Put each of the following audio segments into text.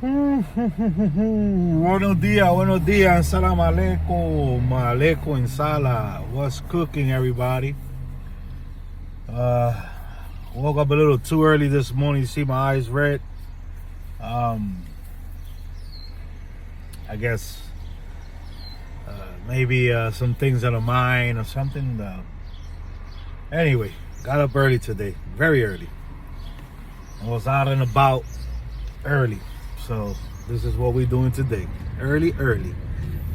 Buenos dias, salam alaikum, alaikum insala. What's cooking, everybody? Woke up a little too early this morning. You see my eyes red. I guess maybe some things on the mind or something. Anyway, got up early today, very early. I was out and about early. So this is what we're doing today. Early.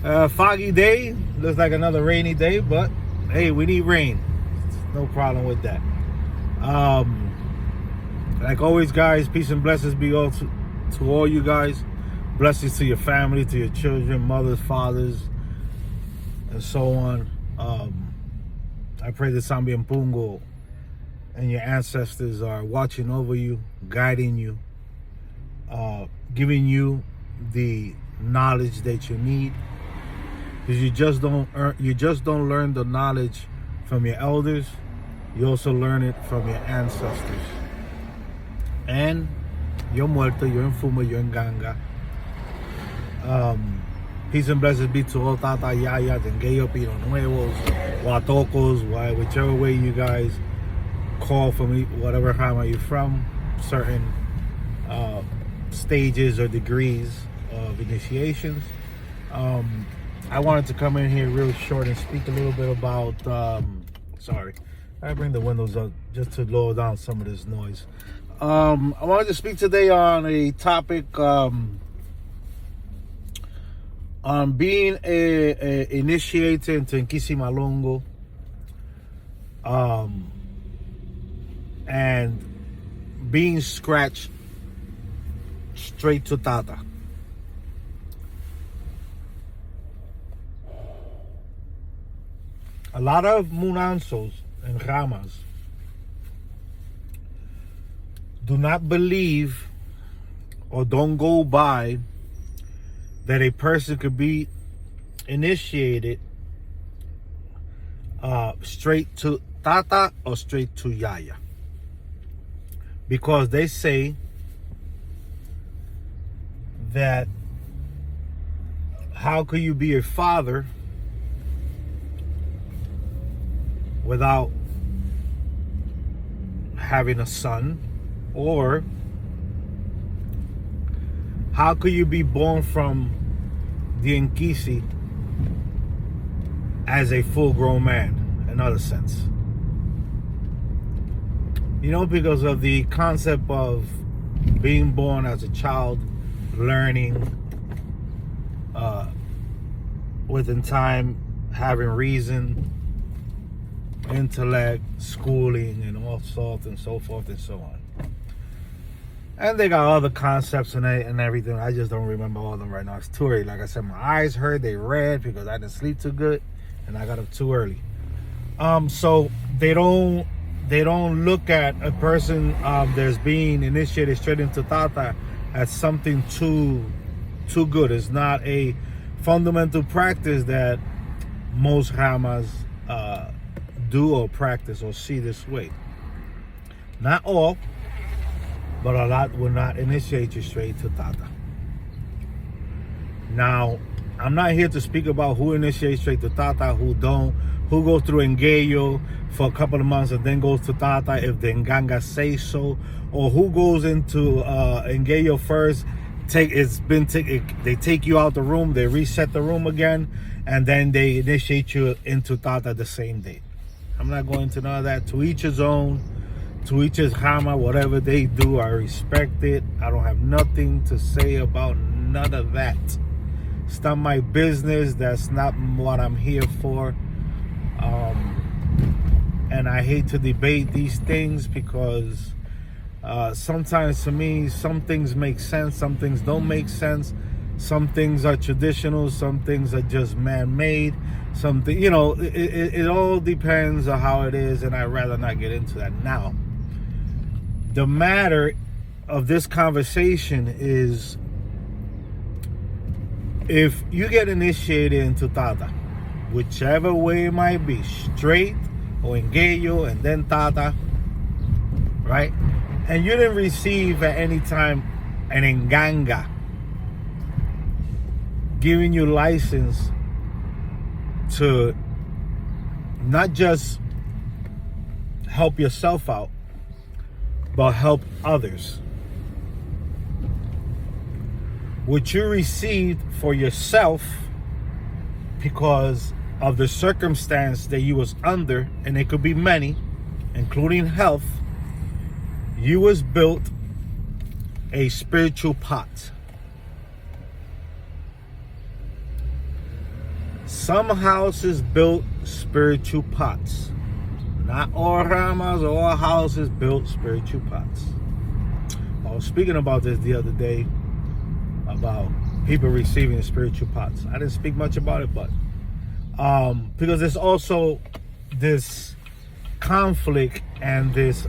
Foggy day. Looks like another rainy day, but hey, we need rain. No problem with that. Like always, guys, peace and blessings be all to all you guys. Blessings to your family, to your children, mothers, fathers, and so on. I pray that Sambi and Pungo and your ancestors are watching over you, guiding you, giving you the knowledge that you need, because you just don't learn the knowledge from your elders. You also learn it from your ancestors. And you're muerto, you're in Fuma, you're in Ganga. Peace and blessings be to all Tata Yaya, Tengeyo, Pino Nuevos, Watokos, whichever way you guys call from, whatever hammer you're from, certain stages or degrees of initiations. I wanted to come in here real short and speak a little bit about sorry, I bring the windows up just to lower down some of this noise. I wanted to speak today on a topic on being a initiator into Nkisi Malongo, and being scratched straight to Tata. A lot of Munansos and Ramas do not believe or don't go by that a person could be initiated straight to Tata or straight to Yaya, because they say that how could you be a father without having a son, or how could you be born from the Nkisi as a full-grown man, in other sense? You know, because of the concept of being born as a child, learning, within time, having reason, intellect, schooling, and all sorts and so forth and so on. And they got other concepts and everything. I just don't remember all of them right now. It's too early. Like I said, my eyes hurt, they red because I didn't sleep too good and I got up too early. So they don't look at a person that's being initiated straight into Tata as something too good. It's not a fundamental practice that most Hamas do or practice or see this way. Not all, but a lot will not initiate you straight to Tata. Now, I'm not here to speak about who initiates straight to Tata, who don't, who goes through Engeyo for a couple of months and then goes to Tata if the Nganga say so, or who goes into Engeyo first, they take you out the room, they reset the room again, and then they initiate you into Tata the same day. I'm not going into none of that. To each his own, to each his Hama, whatever they do, I respect it. I don't have nothing to say about none of that. It's not my business. That's not what I'm here for. And I hate to debate these things because sometimes to me, some things make sense, some things don't make sense. Some things are traditional, some things are just man-made. Something, you know, it all depends on how it is, and I'd rather not get into that now. The matter of this conversation is, if you get initiated into Tata, whichever way it might be, straight or Engeyo and then Tata, right? And you didn't receive at any time an Nganga giving you license to not just help yourself out, but help others. What you received for yourself because of the circumstance that you was under, and it could be many, including health, you was built a spiritual pot. Some houses built spiritual pots. Not all ramas or all houses built spiritual pots. I was speaking about this the other day, about people receiving spiritual pots. I didn't speak much about it, but because there's also this conflict and this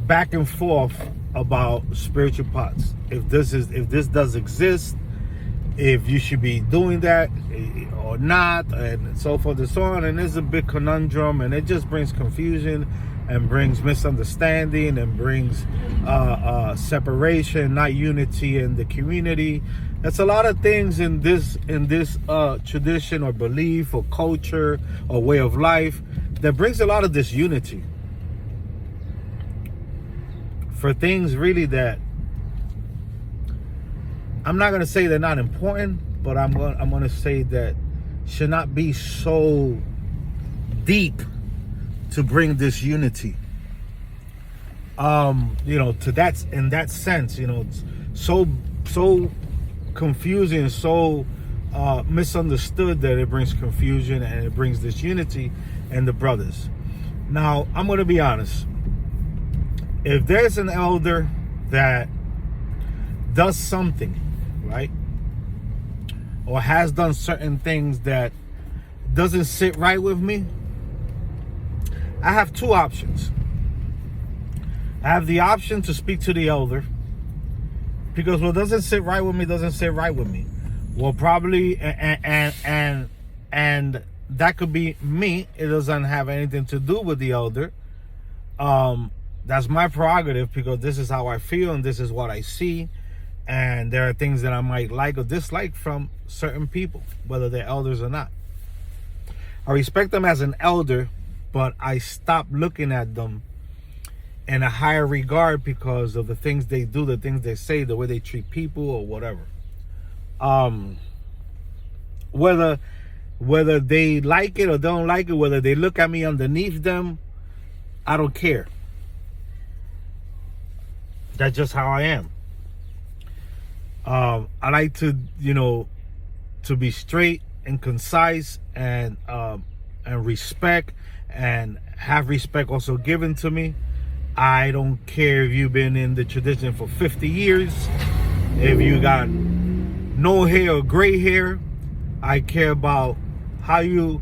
back and forth about spiritual pots. If this does exist, if you should be doing that or not, and so forth and so on. And it's a big conundrum, and it just brings confusion and brings misunderstanding and brings separation, not unity in the community. That's a lot of things in this tradition or belief or culture or way of life that brings a lot of disunity for things really that I'm not going to say they're not important, but I'm going to say that should not be so deep to bring this unity. To that, in that sense, it's so confusing, so misunderstood that it brings confusion and it brings disunity in the brothers. Now, I'm going to be honest. If there's an elder that does something, right, or has done certain things that doesn't sit right with me, I have two options. I have the option to speak to the elder, because what doesn't sit right with me doesn't sit right with me. Well, probably, and that could be me. It doesn't have anything to do with the elder. That's my prerogative, because this is how I feel and this is what I see. And there are things that I might like or dislike from certain people, whether they're elders or not. I respect them as an elder, but I stop looking at them in a higher regard because of the things they do, the things they say, the way they treat people or whatever. Whether they like it or don't like it, whether they look at me underneath them, I don't care. That's just how I am. I like to, to be straight and concise and respect, and have respect also given to me. I don't care if you've been in the tradition for 50 years, if you got no hair or gray hair. I care about how you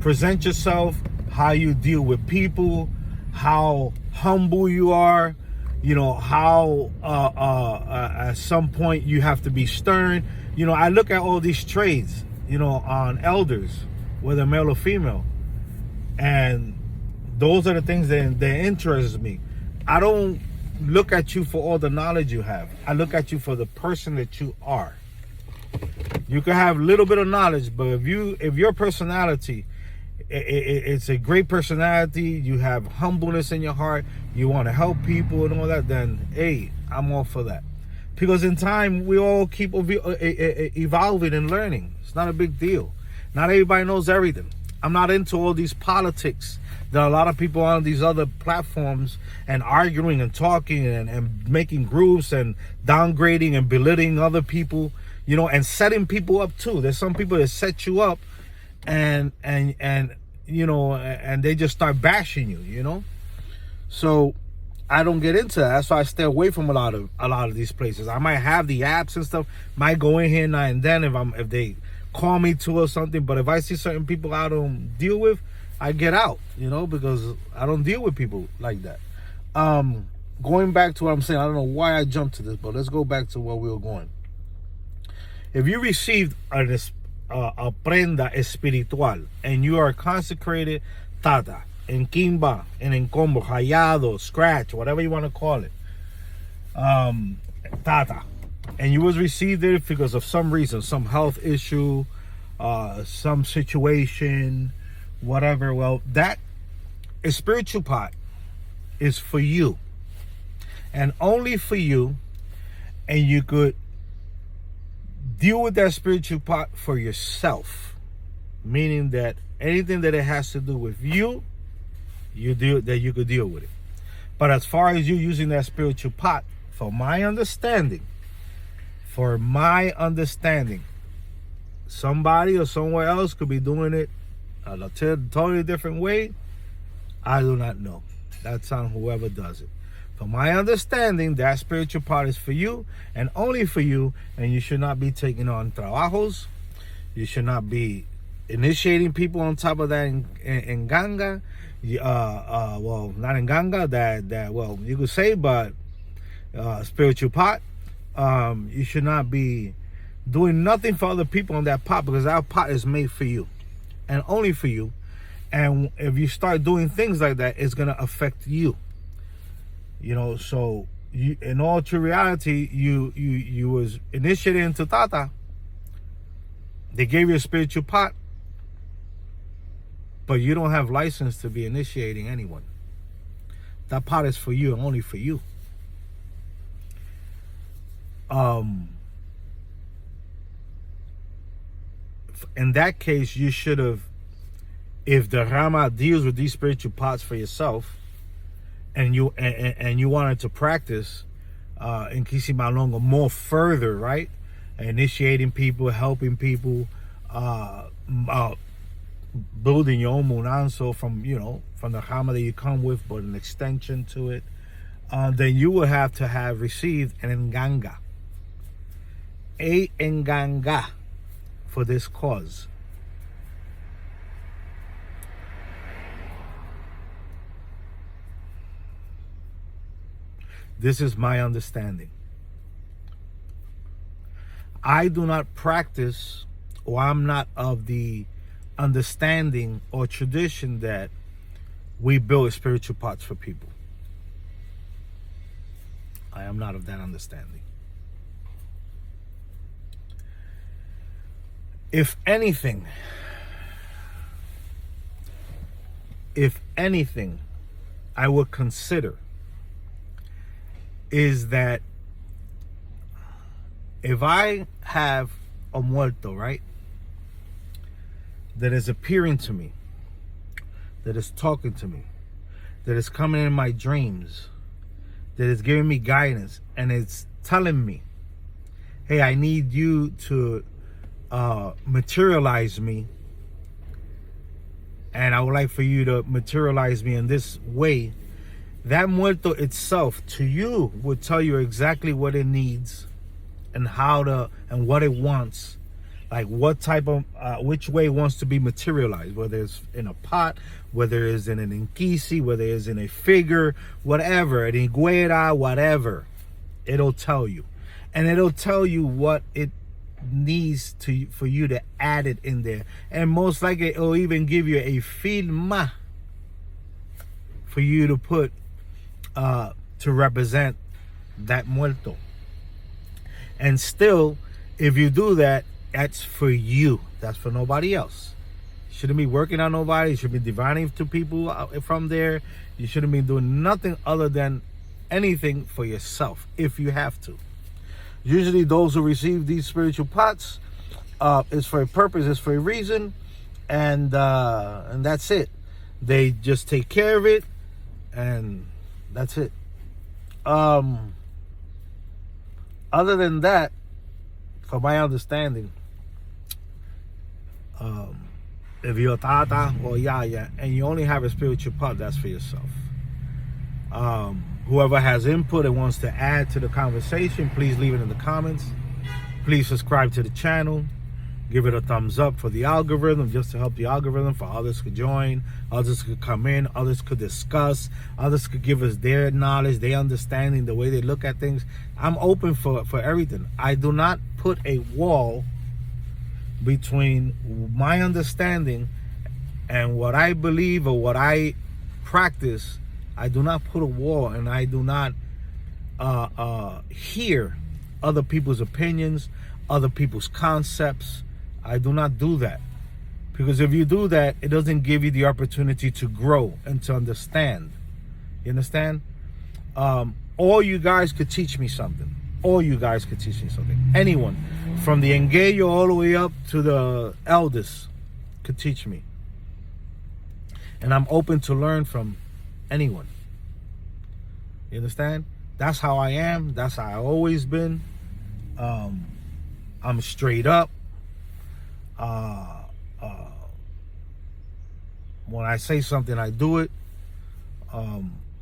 present yourself, how you deal with people, how humble you are, how at some point you have to be stern. I look at all these traits, on elders, whether male or female, and those are the things that interest me. I don't look at you for all the knowledge you have. I look at you for the person that you are. You can have a little bit of knowledge, but if your personality, it's a great personality, you have humbleness in your heart, you want to help people and all that, then hey, I'm all for that. Because in time, we all keep evolving and learning. It's not a big deal. Not everybody knows everything. I'm not into all these politics that a lot of people on these other platforms, and arguing and talking and making groups and downgrading and belittling other people, and setting people up too. There's some people that set you up and they just start bashing you, So I don't get into that. That's why I stay away from a lot of these places. I might have the apps and stuff, might go in here now and then if they call me to or something, but if I see certain people I don't deal with, I get out, because I don't deal with people like that. Going back to what I'm saying, I don't know why I jumped to this, but let's go back to where we were going. If you received a prenda espiritual and you are consecrated tata, en kimba, en encombo, rayado, scratch, whatever you want to call it, tata, and you was received it because of some reason, some health issue, some situation, whatever. Well, that spiritual pot is for you and only for you, and you could deal with that spiritual pot for yourself, meaning that anything that it has to do with you, you could deal with it. But as far as you using that spiritual pot, for my understanding, somebody or somewhere else could be doing it a totally different way. I do not know. That's on whoever does it. From my understanding, that spiritual part is for you and only for you, and you should not be taking on trabajos. You should not be initiating people on top of that in ganga. Well, not in ganga, that well, you could say, but spiritual pot. You should not be doing nothing for other people on that pot, because that pot is made for you and only for you. And if you start doing things like that, it's gonna affect you. You know, so you, in all true reality, you was initiated into Tata. They gave you a spiritual pot, but you don't have license to be initiating anyone. That pot is for you and only for you. In that case, you should have, if the Rama deals with these spiritual pots for yourself, and you wanted to practice in Kisimalonga more further, right? Initiating people, helping people, building your own munanso from the Rama that you come with, but an extension to it, then you will have to have received an enganga. A enganga for this cause. This is my understanding. I do not practice, or I'm not of the understanding or tradition that we build spiritual pots for people. I am not of that understanding. If anything, I would consider is that if I have a muerto, right, that is appearing to me, that is talking to me, that is coming in my dreams, that is giving me guidance, and it's telling me, hey, I need you to materialize me, and I would like for you to materialize me in this way. That muerto itself to you would tell you exactly what it needs and how to, and what it wants, like what type of which way it wants to be materialized, whether it's in a pot, whether it's in an inkisi, whether it's in a figure, whatever, an iguera, whatever, it'll tell you. And it'll tell you what it needs to for you to add it in there, and most likely it'll even give you a firma for you to put to represent that muerto. And still, if you do that, that's for you, that's for nobody else. You shouldn't be working on nobody. You should be divining to people from there. You shouldn't be doing nothing other than anything for yourself if you have to. Usually those who receive these spiritual pots, is for a purpose, is for a reason, and that's it. They just take care of it, and that's it. Other than that, from my understanding, if you're tata or yaya and you only have a spiritual pot, that's for yourself. Whoever has input and wants to add to the conversation, please leave it in the comments. Please subscribe to the channel. Give it a thumbs up for the algorithm, just to help the algorithm, for others could join, others could come in, others could discuss, others could give us their knowledge, their understanding, the way they look at things. I'm open for everything. I do not put a wall between my understanding and what I believe or what I practice. I do not put a wall, and I do not hear other people's opinions, other people's concepts. I do not do that. Because if you do that, it doesn't give you the opportunity to grow and to understand. You understand? All you guys could teach me something. All you guys could teach me something. Anyone, from the engayo all the way up to the eldest, could teach me. And I'm open to learn from anyone. You understand? That's how I am. That's how I've always been. I'm straight up. When I say something, I do it.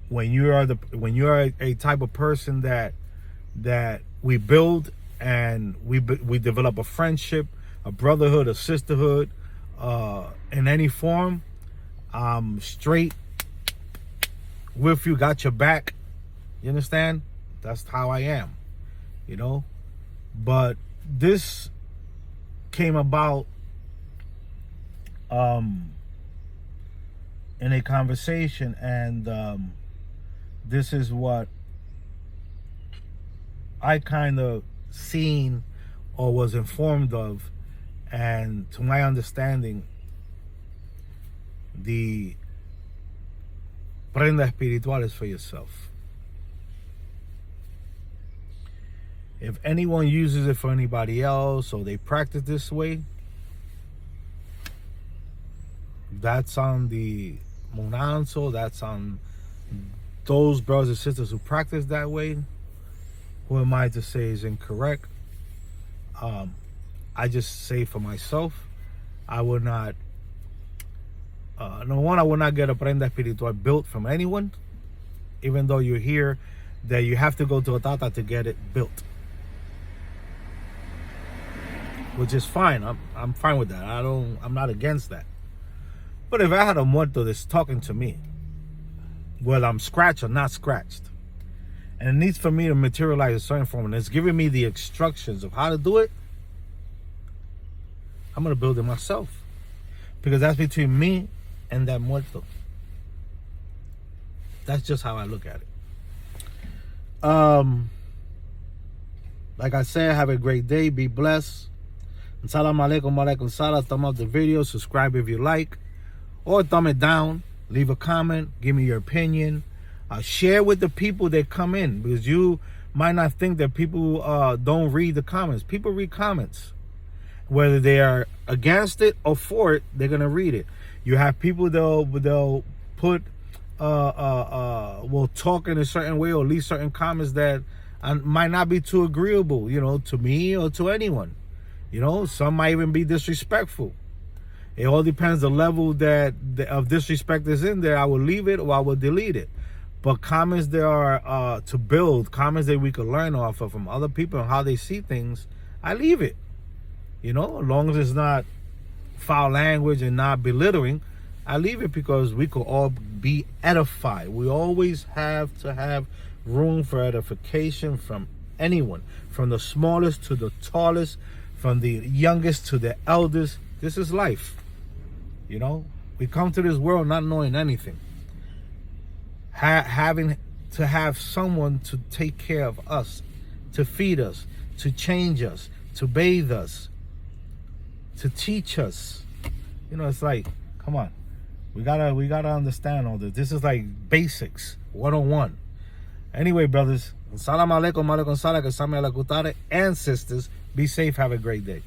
When you are a type of person that we build and we develop a friendship, a brotherhood, a sisterhood, in any form, I'm straight with you, got your back. You understand? That's how I am, you know. But this came about in a conversation, and this is what I kind of seen or was informed of, and to my understanding, the prenda espiritual is for yourself. If anyone uses it for anybody else or they practice this way, that's on the Monanzo, that's on those brothers and sisters who practice that way. Who am I to say is incorrect? I just say for myself, I would not, I would not get a prenda espiritual built from anyone, even though you hear that you have to go to a tata to get it built. Which is fine. I'm fine with that. I'm not against that. But if I had a muerto that's talking to me, whether I'm scratched or not scratched, and it needs for me to materialize a certain form, and it's giving me the instructions of how to do it, I'm gonna build it myself. Because that's between me and that muerto. That's just how I look at it. Like I said, have a great day. Be blessed. And salam alaikum, alaikum salam. Thumb up the video, subscribe if you like, or thumb it down. Leave a comment, give me your opinion. Share with the people that come in, because you might not think that people don't read the comments. People read comments. Whether they are against it or for it, they're gonna read it. You have people they'll put will talk in a certain way or leave certain comments that might not be too agreeable, you know, to me or to anyone. You know, some might even be disrespectful. It all depends the level that of disrespect is in there. I will leave it or I will delete it. But comments that are to build, comments that we could learn off of from other people and how they see things, I leave it. You know, as long as it's not foul language and not belittling, I leave it, because we could all be edified. We always have to have room for edification from anyone, from the smallest to the tallest, from the youngest to the eldest. This is life. You know, we come to this world not knowing anything. Having to have someone to take care of us, to feed us, to change us, to bathe us, to teach us. You know, it's like, come on. We gotta understand all this. This is like basics, 101. Anyway, brothers, salam alaikum, alaikum salam, and sisters, be safe, have a great day.